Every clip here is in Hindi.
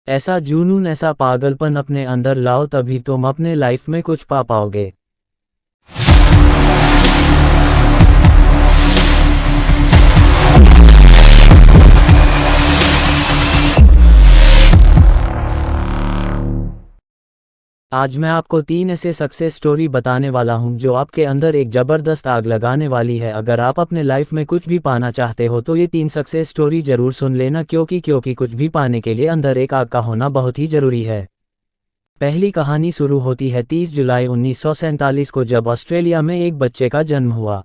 ऐसा जुनून, ऐसा पागलपन अपने अंदर लाओ, तभी तुम अपने लाइफ में कुछ पा पाओगे। आज मैं आपको 3 ऐसे सक्सेस स्टोरी बताने वाला हूं जो आपके अंदर एक ज़बरदस्त आग लगाने वाली है। अगर आप अपने लाइफ में कुछ भी पाना चाहते हो तो ये 3 सक्सेस स्टोरी जरूर सुन लेना, क्योंकि कुछ भी पाने के लिए अंदर एक आग का होना बहुत ही ज़रूरी है। पहली कहानी शुरू होती है 30 जुलाई 1947 को, जब ऑस्ट्रेलिया में एक बच्चे का जन्म हुआ।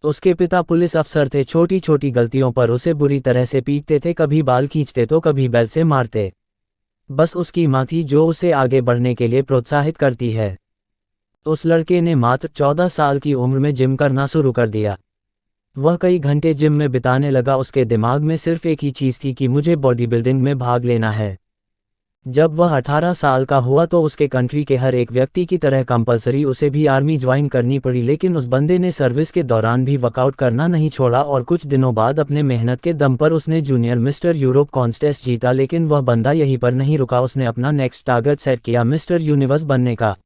उसके पिता पुलिस अफसर थे। छोटी छोटी गलतियों पर उसे बुरी तरह से पीटते थे, कभी बाल खींचते तो कभी बेल से मारते। बस उसकी माँ थी जो उसे आगे बढ़ने के लिए प्रोत्साहित करती है। उस लड़के ने मात्र 14 साल की उम्र में जिम करना शुरू कर दिया। वह कई घंटे जिम में बिताने लगा। उसके दिमाग में सिर्फ एक ही चीज़ थी कि मुझे बॉडी बिल्डिंग में भाग लेना है। जब वह 18 साल का हुआ तो उसके कंट्री के हर एक व्यक्ति की तरह कंपलसरी उसे भी आर्मी ज्वाइन करनी पड़ी, लेकिन उस बंदे ने सर्विस के दौरान भी वर्कआउट करना नहीं छोड़ा और कुछ दिनों बाद अपने मेहनत के दम पर उसने जूनियर मिस्टर यूरोप कॉन्टेस्ट जीता। लेकिन वह बंदा यहीं पर नहीं रुका, उसने अपना नेक्स्ट टारगेट सेट किया मिस्टर यूनिवर्स बनने का।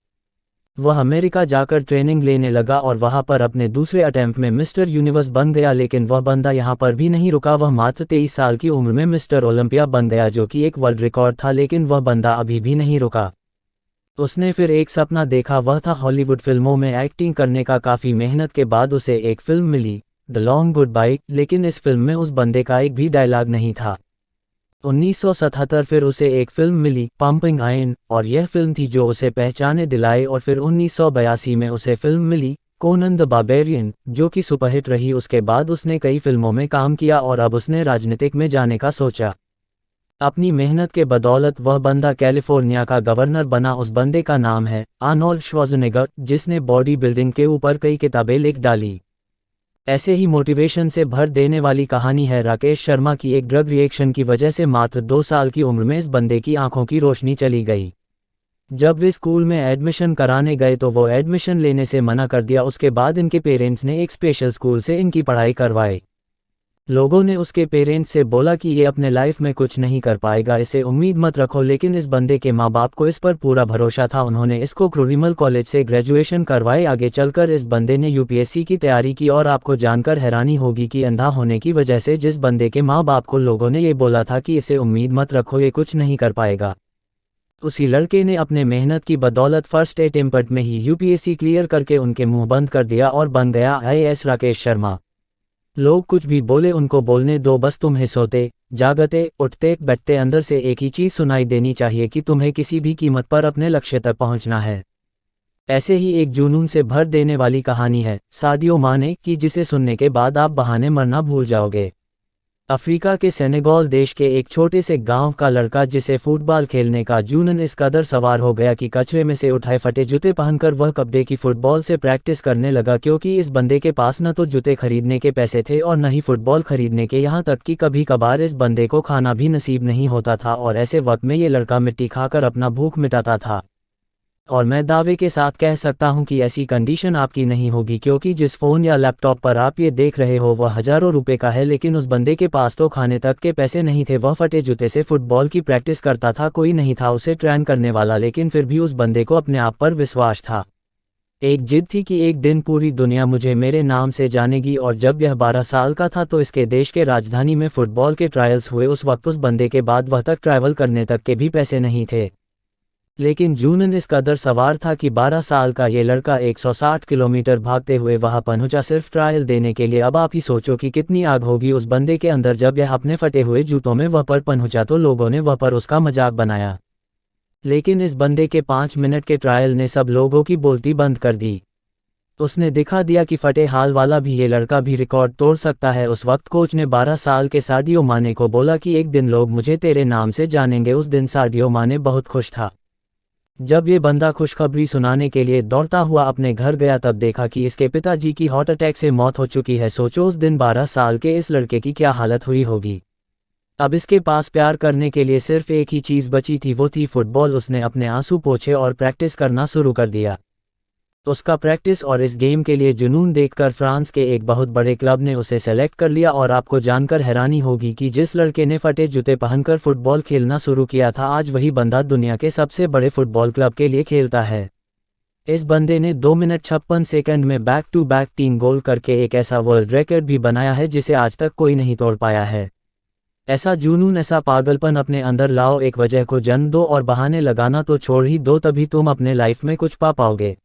वह अमेरिका जाकर ट्रेनिंग लेने लगा और वहां पर अपने दूसरे अटेम्प्ट में मिस्टर यूनिवर्स बन गया। लेकिन वह बंदा यहां पर भी नहीं रुका, वह मात्र 23 साल की उम्र में मिस्टर ओलंपिया बन गया, जो कि एक वर्ल्ड रिकॉर्ड था। लेकिन वह बंदा अभी भी नहीं रुका। उसने फिर एक सपना देखा, वह था हॉलीवुड फिल्मों में एक्टिंग करने का। काफ़ी मेहनत के बाद उसे एक फिल्म मिली, द लॉन्ग गुड बाय, लेकिन इस फिल्म में उस बंदे का एक भी डायलॉग नहीं था। 1977 फिर उसे एक फिल्म मिली, पंपिंग आयरन, और यह फिल्म थी जो उसे पहचाने दिलाई। और फिर 1982 में उसे फिल्म मिली, कोनन द बार्बेरियन, जो कि सुपरहिट रही। उसके बाद उसने कई फिल्मों में काम किया और अब उसने राजनीतिक में जाने का सोचा। अपनी मेहनत के बदौलत वह बंदा कैलिफोर्निया का गवर्नर बना। उस बंदे का नाम है आर्नोल्ड श्वार्ज़नेगर, जिसने बॉडी बिल्डिंग के ऊपर कई किताबें लिख डाली। ऐसे ही मोटिवेशन से भर देने वाली कहानी है राकेश शर्मा की। एक ड्रग रिएक्शन की वजह से मात्र 2 साल की उम्र में इस बंदे की आंखों की रोशनी चली गई। जब वे स्कूल में एडमिशन कराने गए तो वो एडमिशन लेने से मना कर दिया। उसके बाद इनके पेरेंट्स ने एक स्पेशल स्कूल से इनकी पढ़ाई करवाई। लोगों ने उसके पेरेंट्स से बोला कि ये अपने लाइफ में कुछ नहीं कर पाएगा, इसे उम्मीद मत रखो। लेकिन इस बंदे के माँ बाप को इस पर पूरा भरोसा था। उन्होंने इसको क्रूरिमल कॉलेज से ग्रेजुएशन करवाए। आगे चलकर इस बंदे ने यूपीएससी की तैयारी की और आपको जानकर हैरानी होगी कि अंधा होने की वजह से जिस बंदे के माँ बाप को लोगों ने ये बोला था कि इसे उम्मीद मत रखो, ये कुछ नहीं कर पाएगा, उसी लड़के ने अपने मेहनत की बदौलत फर्स्ट अटेम्प्ट में ही यूपीएससी क्लियर करके उनके मुंह बंद कर दिया और बन गया आईएएस राकेश शर्मा। लोग कुछ भी बोले उनको बोलने दो, बस तुम्हें सोते जागते उठते बैठते अंदर से एक ही चीज़ सुनाई देनी चाहिए कि तुम्हें किसी भी कीमत पर अपने लक्ष्य तक पहुंचना है। ऐसे ही एक जुनून से भर देने वाली कहानी है सादियो माने की, जिसे सुनने के बाद आप बहाने मरना भूल जाओगे। अफ्रीका के सेनेगल देश के एक छोटे से गांव का लड़का, जिसे फुटबॉल खेलने का जुनून इस कदर सवार हो गया कि कचरे में से उठाए फटे जूते पहनकर वह कब्बे की फुटबॉल से प्रैक्टिस करने लगा। क्योंकि इस बंदे के पास न तो जूते खरीदने के पैसे थे और न ही फुटबॉल खरीदने के, यहाँ तक कि कभी कभार इस बंदे को खाना भी नसीब नहीं होता था। और ऐसे वक्त में ये लड़का मिट्टी खाकर अपना भूख मिटाता था। और मैं दावे के साथ कह सकता हूं कि ऐसी कंडीशन आपकी नहीं होगी, क्योंकि जिस फ़ोन या लैपटॉप पर आप ये देख रहे हो वह हज़ारों रुपए का है। लेकिन उस बंदे के पास तो खाने तक के पैसे नहीं थे। वह फटे जूते से फुटबॉल की प्रैक्टिस करता था, कोई नहीं था उसे ट्रेन करने वाला। लेकिन फिर भी उस बंदे को अपने आप पर विश्वास था। एक जिद थी कि एक दिन पूरी दुनिया मुझे मेरे नाम से जानेगी। और जब यह 12 साल का था तो इसके देश के राजधानी में फुटबॉल के ट्रायल्स हुए। उस वक्त उस बंदे के बाद वह तक ट्रैवल करने तक के भी पैसे नहीं थे। लेकिन जुनून इस कदर सवार था कि 12 साल का ये लड़का 160 किलोमीटर भागते हुए वहां पहुंचा सिर्फ ट्रायल देने के लिए। अब आप ही सोचो कि कितनी आग होगी उस बंदे के अंदर जब यह अपने फटे हुए जूतों में वह पर पहुंचा तो लोगों ने वह पर उसका मजाक बनाया। लेकिन इस बंदे के 5 मिनट के ट्रायल ने सब लोगों की बोलती बंद कर दी। उसने दिखा दिया कि फटे हाल वाला भी ये लड़का भी रिकॉर्ड तोड़ सकता है। उस वक्त कोच ने 12 साल के सादियो माने को बोला कि एक दिन लोग मुझे तेरे नाम से जानेंगे। उस दिन सादियो माने बहुत खुश था। जब ये बंदा खुशखबरी सुनाने के लिए दौड़ता हुआ अपने घर गया तब देखा कि इसके पिताजी की हार्ट अटैक से मौत हो चुकी है। सोचो उस दिन 12 साल के इस लड़के की क्या हालत हुई होगी। अब इसके पास प्यार करने के लिए सिर्फ एक ही चीज़ बची थी, वो थी फुटबॉल। उसने अपने आंसू पोंछे और प्रैक्टिस करना शुरू कर दिया। उसका प्रैक्टिस और इस गेम के लिए जुनून देखकर फ्रांस के एक बहुत बड़े क्लब ने उसे सेलेक्ट कर लिया और आपको जानकर हैरानी होगी कि जिस लड़के ने फटे जूते पहनकर फुटबॉल खेलना शुरू किया था आज वही बंदा दुनिया के सबसे बड़े फुटबॉल क्लब के लिए खेलता है। इस बंदे ने 2 मिनट 56 सेकंड में बैक टू बैक 3 गोल करके एक ऐसा वर्ल्ड रिकॉर्ड भी बनाया है जिसे आज तक कोई नहीं तोड़ पाया है। ऐसा जुनून, ऐसा पागलपन अपने अंदर लाओ, एक वजह को जन्म दो और बहाने लगाना तो छोड़ ही दो, तभी तुम अपने लाइफ में कुछ पा पाओगे।